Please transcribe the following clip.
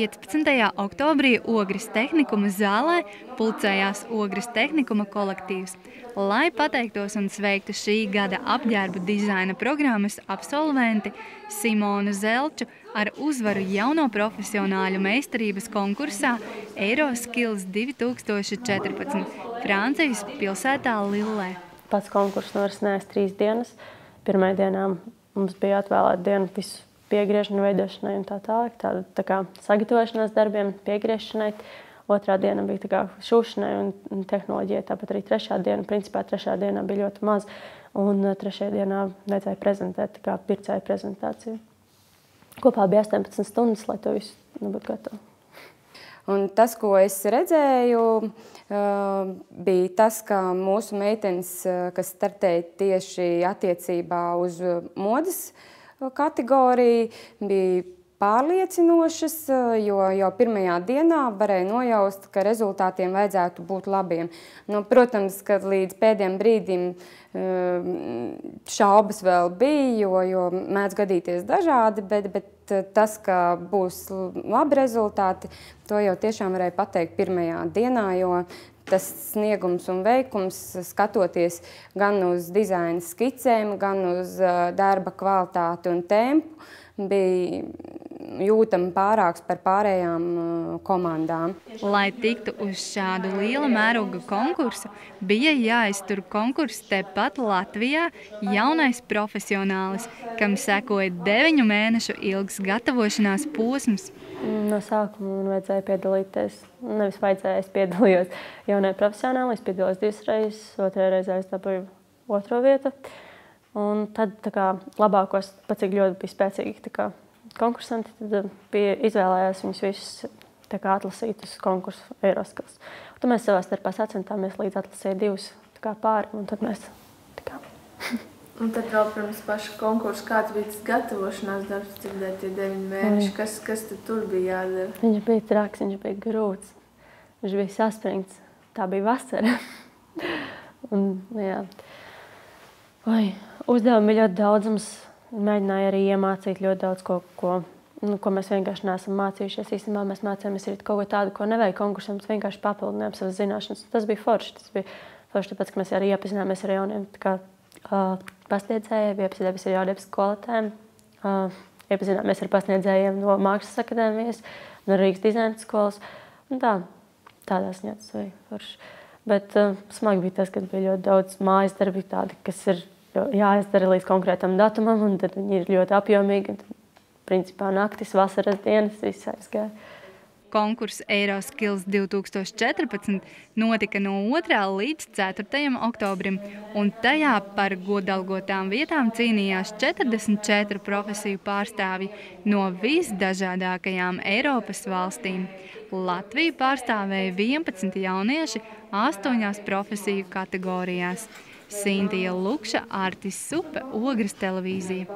15. oktobrī Ogres tehnikuma zālē pulcējās Ogres tehnikuma kolektīvs, lai pateiktos un sveiktu šī gada apģērbu dizaina programmas absolventi Simonu Zelču ar uzvaru jauno profesionāļu meistarības konkursā Eiroskills 2014 Francijas pilsētā Lillē. Pats konkurss norisinājās 3 dienas. Pirmajā dienā mums bija atvēlēta diena visu piegriežanu veidošanai un tā tālāk, tā kā sagatavošanās darbiem, piegriešanai. Otrā diena bija tā kā šūšanai un tehnoloģijai, tāpat arī trešā diena. Principā trešā dienā bija ļoti maz, un trešajā dienā vajadzēja prezentēt, tā kā pircēju prezentāciju. Kopā bija 18 stundas, lai to visu būtu gatavu. Un tas, ko es redzēju, bija tas, ka mūsu meitenes, kas startēja tieši attiecībā uz modes kategoriju, bija pārliecinošas, jo jau pirmajā dienā varēja nojaust, ka rezultātiem vajadzētu būt labiem. Protams, ka līdz pēdējiem brīdim šaubas vēl bija, jo mēdz gadīties dažādi, bet tas, ka būs labi rezultāti, to jau tiešām varēja pateikt pirmajā dienā, jo tas sniegums un veikums, skatoties gan uz dizaina skicēm, gan uz darba kvalitāti un tempu, bija jūtami pārāks par pārējām komandām. Lai tiktu uz šādu liela mēroga konkursu, bija jāiztur konkurss tepat Latvijā jaunais profesionālis, kam sekoja 9 mēnešu ilgs gatavošanās posms. No sākuma man vajadzēja piedalīties, nevis vajadzēja, es piedalījos jaunai profesionāli, es piedalījos 2 reizes, 2. reizē es dabūju 2. vietu. Un tad labākos, pat cik ļoti bija spēcīgi konkursanti, tad izvēlējās viņus visus atlasīt uz konkursu Eiroskills. Tad mēs savā starpā sacentāmies līdz atlasēja 2 pāri, un tad mēs Un tad vēl pirms paša konkursa, kāds bija tas gatavošanās darbs, cik dēļ tie 9 mēneši, kas tad tur bija jādara? Viņš bija traks, viņš bija grūts, viņš bija saspringts, tā bija vasara. Un, jā. Uzdevumi bija ļoti daudz, mums mēģināja arī iemācīt ļoti daudz, ko mēs vienkārši neesam mācījušies. Īstenībā mēs mācījāmies arī kaut ko tādu, ko nevajag konkursam, mēs vienkārši papildinājām savas zināšanas. Tas bija forši, tāpēc, ka mēs arī iepazināmies ar jauniem pasniedzējiem, iepazināmies ar jauniem skolotājiem, iepazināmies ar pasniedzējiem no Mākslas akadēmijas, no Rīgas dizaina skolas. Un tādā ziņā tas bija forši. Bet smagi bija tas, ka bija ļoti daudz mājas darbi tādi, kas ir jāizdara līdz konkrētam datumam, un tad viņi ir ļoti apjomīgi. Principā naktis, vasaras dienas, viss aizgāja. Konkurss Eiroskills 2014 notika no 2. līdz 4. oktobrim, un tajā par godalgotām vietām cīnījās 44 profesiju pārstāvji no visdažādākajām Eiropas valstīm. Latviju pārstāvēja 11 jaunieši 8 profesiju kategorijās. Sintija Lukša, Artis Supe, Ogres televīzija.